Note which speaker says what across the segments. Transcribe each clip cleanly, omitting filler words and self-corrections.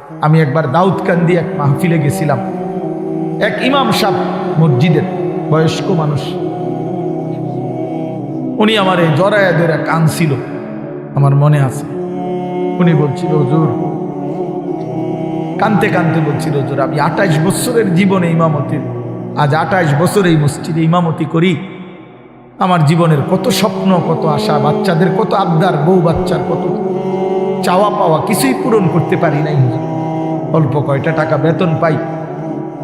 Speaker 1: আমি একবার দাউদকান্দি এক মাহফিলে গেছিলাম। এক ইমাম সাহেব মসজিদের বয়স্ক মানুষ, উনি আমার এই জড়ায়া ধরে কাঁদছিল, আমার মনে আছে। উনি বলছিল, হুজুর, কানতে কানতে বলছিল, হুজুর, আমি 28 বছরের জীবনে ইমামতির, আজ 28 বছর এই মসজিদে ইমামতি করি। আমার জীবনের কত স্বপ্ন, কত আশা, বাচ্চাদের কত আবদার, বউ বাচ্চার কত চাওয়া পাওয়া, কিছুই পূরণ করতে পারি নাই হুজুর। অল্প কয়টা টাকা বেতন পাই,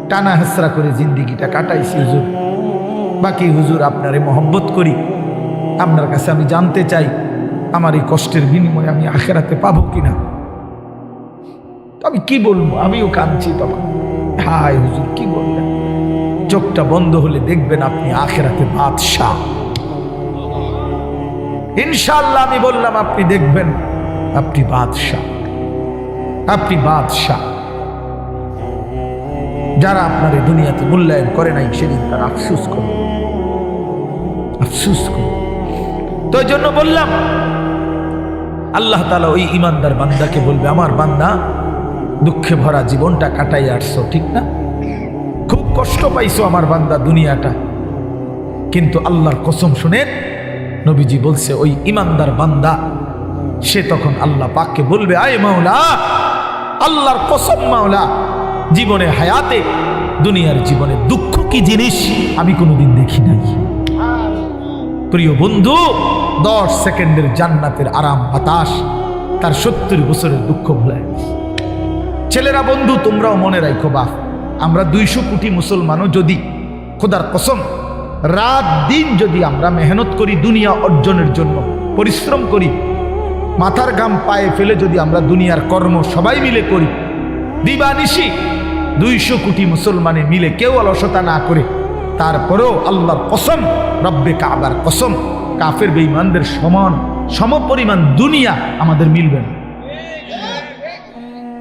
Speaker 1: টানা হেসরা করে জিন্দিগিটা কাটাইছি হুজুর। বাকি হুজুর আপনারে মহব্বত করি, আপনার কাছে আমি জানতে চাই আমার এই কষ্টের বিনিময়ে আমি আখেরাতে পাবো কিনা। আমি কি বলবো, আমিও কাঁদছি তখন। হায় হুজুর, কি বললেন? চোখটা বন্ধ হলে দেখবেন আপনি আখেরাতে বাদশাহ। ইনশাআল্লাহ আমি বললাম, আপনি দেখবেন আপনি বাদশাহ, আপনি বাদশাহ। যারা আপনার এই দুনিয়াতে মূল্যায়ন করে নাই, সেদিন তারা আফসোস করে, আফসোস করে। তো এই জন্য বললাম, আল্লাহ তাআলা ওই ইমানদার বান্দাকে বলবে, আমার বান্দা, দুঃখে ভরা জীবনটা কাটাই আসছো, ঠিক না? খুব কষ্ট পাইছো আমার বান্দা দুনিয়াটা, কিন্তু আল্লাহর কসম শুনেন, নবীজি বলছে ওই ইমানদার বান্দা সে তখন আল্লাহ পাককে বলবে, আয় মাওলা, আল্লাহর কসম মাওলা, জীবনে হায়াতে, দুনিয়ার জীবনে দুঃখ কি জিনিস আমি কোনোদিন দেখি নাই। প্রিয় বন্ধু, 10 সেকেন্ডের জান্নাতের আরাম বাতাস তার 70 বছরের দুঃখ ভুলায়। ছেলেরা, বন্ধু, তোমরাও মনে রাখো, বাপ, আমরা 200 কোটি মুসলমানও যদি খোদার কসম রাত দিন যদি আমরা মেহনত করি, দুনিয়া অর্জনের জন্য পরিশ্রম করি, মাথার ঘাম পায়ে ফেলে যদি আমরা দুনিয়ার কর্ম সবাই মিলে করি, দিবানিশি 200 কোটি মুসলমানে মিলে কেউ অলসতা না করে, তারপরেও আল্লাহর কসম, রব্বে কাবার কসম, কাফের বেঈমানদের সমান সমপরিমাণ দুনিয়া আমাদের মিলবে না।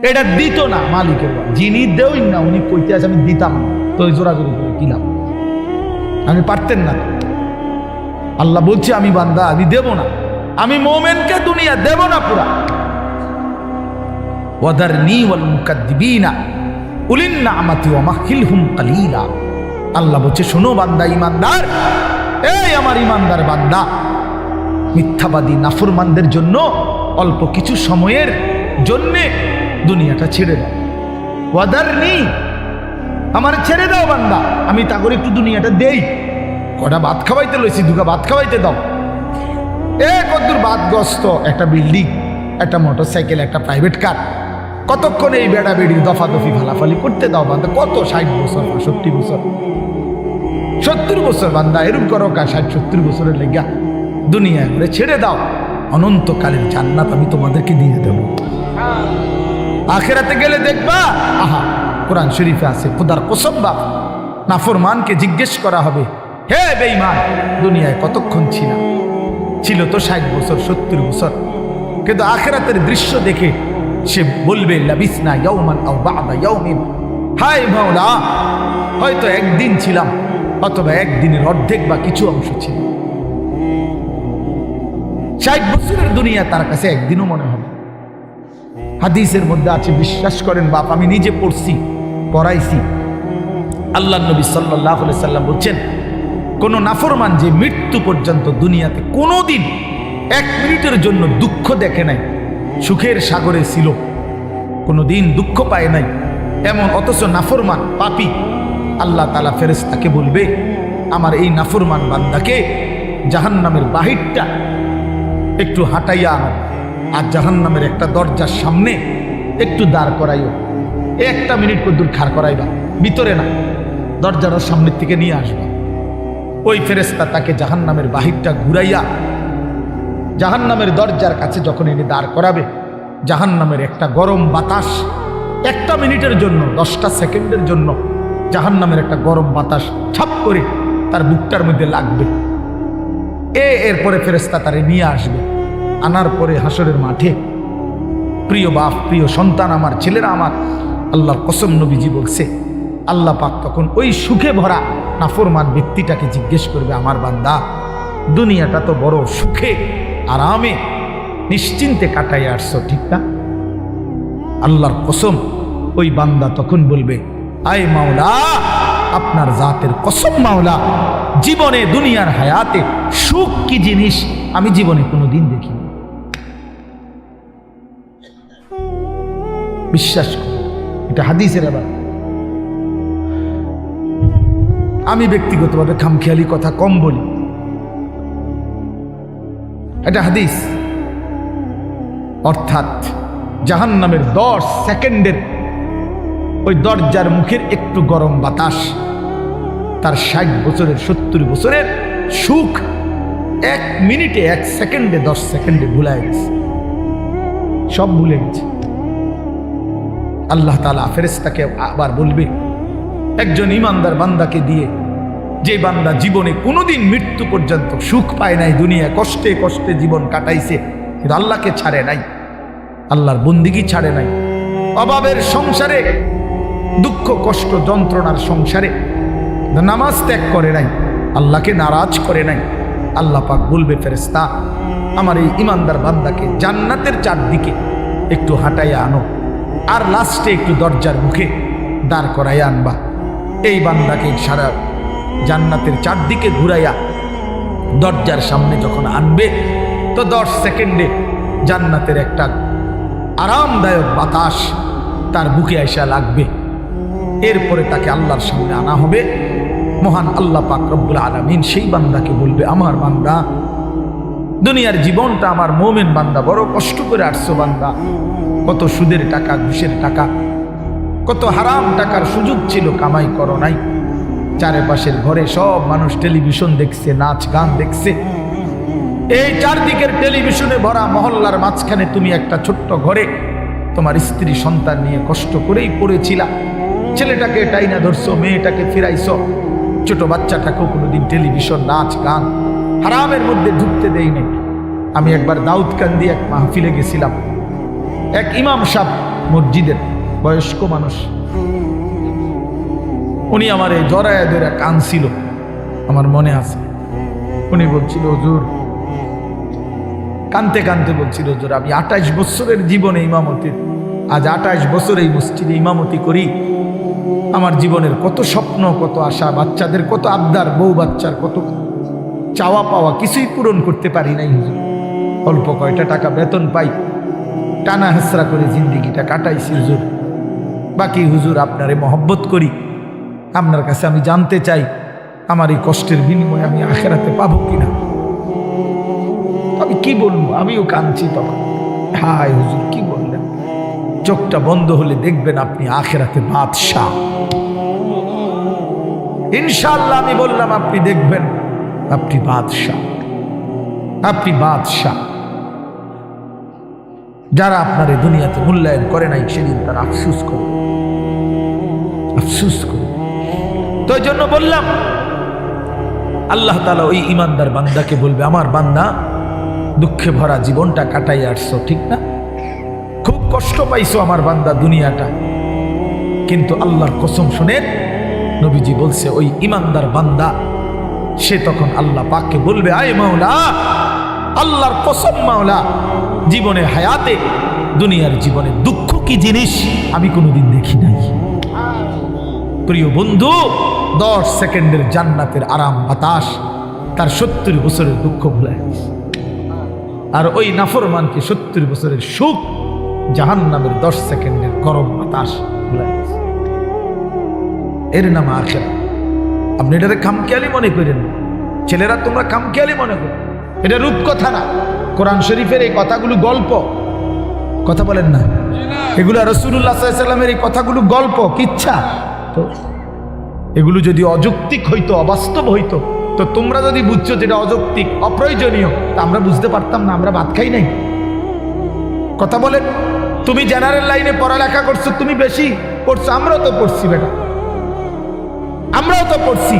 Speaker 1: এটা দিত না মালিকের, যিনি দেওই না উনি কইতে আছে আমি দিতাম না, তো জোরাজোরি করে দিলাম, আমি পারতেন না। আল্লাহ বলছে, আমি বান্দা, আমি দেব না, আমি মোমেনকে দুনিয়া দেব না পুরা। ওয়াদারনি ওয়াল মুকাদ্দিবিনা উলিন নি'মাতি ওয়া মাহিলহুম কালিলা। আল্লাহ বলছে, শোনো বান্দা, ইমানদার, এই আমার ইমানদার বান্দা, মিথ্যাবাদী নাফরমানদের জন্য অল্প কিছু সময়ের জন্যে দুনিয়াটা ছেড়ে দাও। ওয়াদারনি, আমার ছেড়ে দাও বান্দা, আমি তা করে একটু দুনিয়াটা দেই। কটা ভাত খাওয়াইতে লইছি, দুগা ভাত খাওয়াইতে দাও। কতদূর বাদগ্রস্ত একটা বিল্ডিং, একটা মোটরসাইকেল, একটা প্রাইভেট কার, কতক্ষণ এই বেড়া বেড়ি দফাদফি ফালাফালি করতে দাও বান্দা। কত 60 বছর, 65 বছর, 70 বছর বান্দা, এরকম করো কা 60-70 বছরের লেগা দুনিয়া করে ছেড়ে দাও। অনন্তকালের জান্নাত আমি তোমাদেরকে দিয়ে দেব। আখেরাতে গেলে দেখবা, আহা, কোরআন শরীফে আছে, খোদার কসম বাপ, নাফরমানকে জিজ্ঞেস করা হবে, হে বেঈমান, দুনিয়ায় কতক্ষণ ছিল তো 60 বছর, 70 বছর, কিন্তু আখেরাতের দৃশ্য দেখে সে বলবে, লাবিসনা ইয়াওমান আও বা'দা ইয়াওমিন, হায় মাওলা, হয়তো একদিন ছিলাম, অথবা একদিনের অর্ধেক বা কিছু অংশ ছিল। 60 বছরের দুনিয়া তার কাছে একদিনও মনে হবে। হাদিসের মধ্যে আছে, বিশ্বাস করেন বাপ, আমি নিজে পড়ছি, পড়াইছি, আল্লাহর নবী সাল্লাল্লাহু আলাইহি সাল্লাম বলছেন, কোন নাফরমান যে মৃত্যু পর্যন্ত দুনিয়াতে কোনোদিন 1 মিনিটের জন্য দুঃখ দেখে নাই, সুখের সাগরে ছিল, কোনোদিন দুঃখ পায় নাই, এমন অথচ নাফরমান পাপী, আল্লাহ তাআলা ফেরেশতাকে বলবে, আমার এই নাফরমান বান্দাকে জাহান্নামের বাহিরটা একটু হাঁটাইয়া আনো, আর জাহান্নামের একটা দরজার সামনে একটু দাঁড় করাইও। 1 মিনিট কদ্দুর খাড় করাইবা, ভিতরে না, দরজার সামনের থেকে নিয়ে আসবা। ওই ফেরেশতা তাকে জাহান্নামের বাহিরটা ঘুরাইয়া জাহান্নামের দরজার কাছে যখন এনে দাঁড় করাবে, জাহান্নামের একটা গরম বাতাস 1 মিনিটের জন্য, 10টা সেকেন্ডের জন্য জাহান্নামের একটা গরম বাতাস ছাপ করে তার বুকটার মধ্যে লাগবে। এরপরে ফেরেশতা তারে নিয়ে আসবে, আনার পরে হাসরের মাঠে, প্রিয় বাপ, প্রিয় সন্তান আমার, ছেলেরা আমার, আল্লাহর কসম নবীজি বলছে, আল্লাহ পাক তখন ওই সুখে ভরা নাফরমান ব্যক্তিটাকে জিজ্ঞেস করবে, আমার বান্দা, দুনিয়াটা তো বড় সুখে আরামে নিশ্চিন্তে কাটাই আসছো, ঠিক না? আল্লাহর কসম ওই বান্দা তখন বলবে, আয় মাওলা, আপনার জাতের কসম মাওলা, জীবনে দুনিয়ার হায়াতে সুখ কি জিনিস আমি জীবনে কোনোদিন দেখিনি। বিশ্বাস করি, এটা হাদিসের। আবার আমি ব্যক্তিগতভাবে খামখেয়ালি কথা কম বলি, এটা হাদিস। অর্থাৎ জাহান্নামের 10 সেকেন্ডের ওই দরজার মুখের একটু গরম বাতাস তার 60 বছরের 70 বছরের সুখ 1 মিনিটে 1 সেকেন্ডে 10 সেকেন্ডে ভুলে গেছে, সব ভুলে গেছে। আল্লাহ তাআলা ফেরেশতাকে আবার বলবে একজন ইমানদার বান্দাকে দিয়ে, যে বান্দা জীবনে কোনোদিন মৃত্যু পর্যন্ত সুখ পায় নাই, দুনিয়া কষ্টে কষ্টে জীবন কাটাইছে, কিন্তু আল্লাহকে ছাড়ে নাই, আল্লাহর বন্দিগি ছাড়ে নাই, অভাবের সংসারে, দুঃখ কষ্ট যন্ত্রণার সংসারে নামাজ ত্যাগ করে নাই, আল্লাহকে নারাজ করে নাই। আল্লাহ পাক বলবে, ফেরেশতা আমার এই ইমানদার বান্দাকে জান্নাতের চারদিকে একটু হাঁটাইয়া আনো, আর লাস্টে একটু দরজার মুখে দাঁড় করাইয়া আনবা। এই বান্দাকে সারা জান্নাতের চারদিকে ঘুরাইয়া দরজার সামনে যখন আনবে, তো 10 সেকেন্ডে জান্নাতের একটা আরামদায়ক বাতাস তার বুকে আইসা লাগবে। এরপরে তাকে আল্লাহর সামনে আনা হবে। মহান আল্লাহ পাক রব্বুল আলামিন সেই বান্দাকে বলবে, আমার বান্দা, দুনিয়ার জীবনটা আমার মুমিন বান্দা বড় কষ্ট করে আসছো বান্দা, কত সুদের টাকা, ঘুষের টাকা, কত হারাম টাকার সুযোগ ছিল, কামাই করো নাই। চারপাশের ঘরে সব মানুষ টেলিভিশন দেখছে, নাচ গান দেখছে, এই চারদিকের টেলিভিশনে ভরা মহল্লার মাঝখানে তুমি একটা ছোট্ট ঘরে তোমার স্ত্রী সন্তান নিয়ে কষ্ট করেই পড়েছিলা। ছেলেটাকে টাইনা ধরছো, মেয়েটাকে ফিরাইছো, ছোট বাচ্চাটাকেও কোনোদিন টেলিভিশন, নাচ গান, হারামের মধ্যে ঢুকতে দেই নাই। আমি একবার দাউদকান্দি এক মাহফিলে গেছিলাম, এক ইমাম সাহেব মসজিদের বয়স্ক মানুষ, উনি আমার এই জড়ায় ধরে কাঁদছিল, আমার মনে আছে। উনি বলছিল, হুজুর, কানতে কানতে বলছিল, হুজুর আমি 28 বছরের জীবনে ইমামতি, আজ 28 বছর এই মসজিদে ইমামতি করি, আমার জীবনের কত স্বপ্ন, কত আশা, বাচ্চাদের কত আবদার, বউ বাচ্চার কত চাওয়া পাওয়া, কিছুই পূরণ করতে পারি নাই হুজুর। অল্প কয়টা টাকা বেতন পাই, টানা হেসরা করে জিন্দিগিটা কাটাইছি হুজুর। বাকি হুজুর আপনারে মহব্বত করি, আপনার কাছে আমি জানতে চাই আমার এই কষ্টের বিনিময়ে আমি আখেরাতে পাবো কিনা। আমি কি বলবো, আমিও কাঁদছি তখন। হায় হুজুর, কি বললেন? চোখটা বন্ধ হলে দেখবেন আপনি আখেরাতে বাদশাহ। ইনশাআল্লাহ আমি বললাম, আপনি দেখবেন আপনি বাদশাহ, আপনি বাদশাহ। যারা আপনার এই দুনিয়াতে মূল্যায়ন করে নাই, সেদিন তারা আফসুস করে, আফসুস করে। তো এই জন্য বললাম, আল্লাহ তাআলা ওই ইমানদার বান্দাকে বলবে, আমার বান্দা, দুঃখে ভরা জীবনটা কাটাই আসছো, ঠিক না? খুব কষ্ট পাইছো আমার বান্দা দুনিয়াটা, কিন্তু আল্লাহর কসম শুনেন, নবীজি বলছে ওই ইমানদার বান্দা সে তখন আল্লাহ পাককে বলবে, আয় মাওলা, আল্লাহর কসম মাওলা, জীবনে হায়াতে, দুনিয়ার জীবনে দুঃখ কি জিনিস আমি কোনোদিন দেখি নাই। প্রিয় বন্ধু, 10 সেকেন্ডের জান্নাতের আরাম বাতাস তার 70 বছরের দুঃখ ভুলে গেছে। আর ওই নাফরমানকে 70 বছরের সুখ জাহান্নামের 10 সেকেন্ডের গরম বাতাস ভুলে গেছে। এর নাম আখিরাত। আপনি এটাকে খামখেয়ালি মনে করেন, ছেলেরা তোমরা খামখেয়ালি মনে করো, এটা রূপকথা না। কোরআন শরীফের এই কথাগুলো গল্প, কথা বলেন না, এগুলো রাসূলুল্লাহ সাল্লাল্লাহু আলাইহি ওয়াসাল্লামের এই কথাগুলো গল্প, কিচ্ছা। তো এগুলো যদি অযৌক্তিক হইতো, অবাস্তব হইতো, তো তোমরা যদি বুঝছো যেটা অযৌক্তিক, অপ্রয়োজনীয়, তা আমরা বুঝতে পারতাম না, আমরা ভাত খাই নাই। কথা বলেন, তুমি জেনারেল লাইনে পড়ালেখা করছো, তুমি বেশি পড়ছো, আমরাও তো পড়ছি বেটা, আমরাও তো পড়ছি,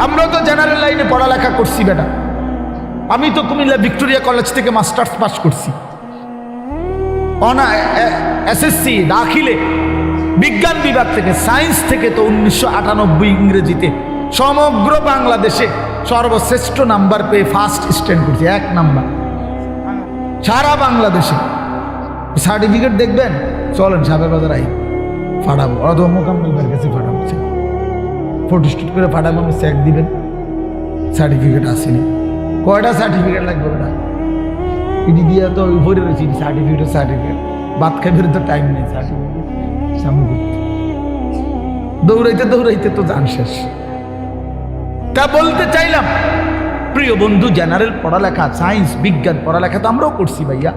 Speaker 1: আমরাও তো জেনারেল লাইনে পড়ালেখা করছি বেটা। আমি তো কুমিল্লা ভিক্টোরিয়া কলেজ থেকে মাস্টার্স পাস করছি, এসএসসি দাখিলে বিজ্ঞান বিভাগ থেকে, সায়েন্স থেকে তো 1998 ইংরেজিতে সমগ্র বাংলাদেশে সর্বশ্রেষ্ঠ নাম্বার পেয়ে ফার্স্ট স্ট্যান্ড করছি, 1 নাম্বার সারা বাংলাদেশে। সার্টিফিকেট দেখবেন, চলেন সাবের বাজার আই ফাটাবো, অথবা মোকাম্মেল ভাইয়ের কাছে ফাটাবো, ফটোস্টুট করে ফাটাবো, আমি চেক দিবেন, সার্টিফিকেট আসেনি। কয়টা সার্টিফিকেট লাগবে না, ইডি দিয়ে তো ভরে রয়েছি সার্টিফিকেট, ভাত খাইবে তো টাইম নেই, সার্টিফিকেট সামনে দৌড়াইতে তো জান শেষ। তা বলতে চাইলাম প্রিয় বন্ধু, জেনারেল পড়ালেখা, সায়েন্স বিজ্ঞান পড়ালেখা তো আমরাও করছি ভাইয়া,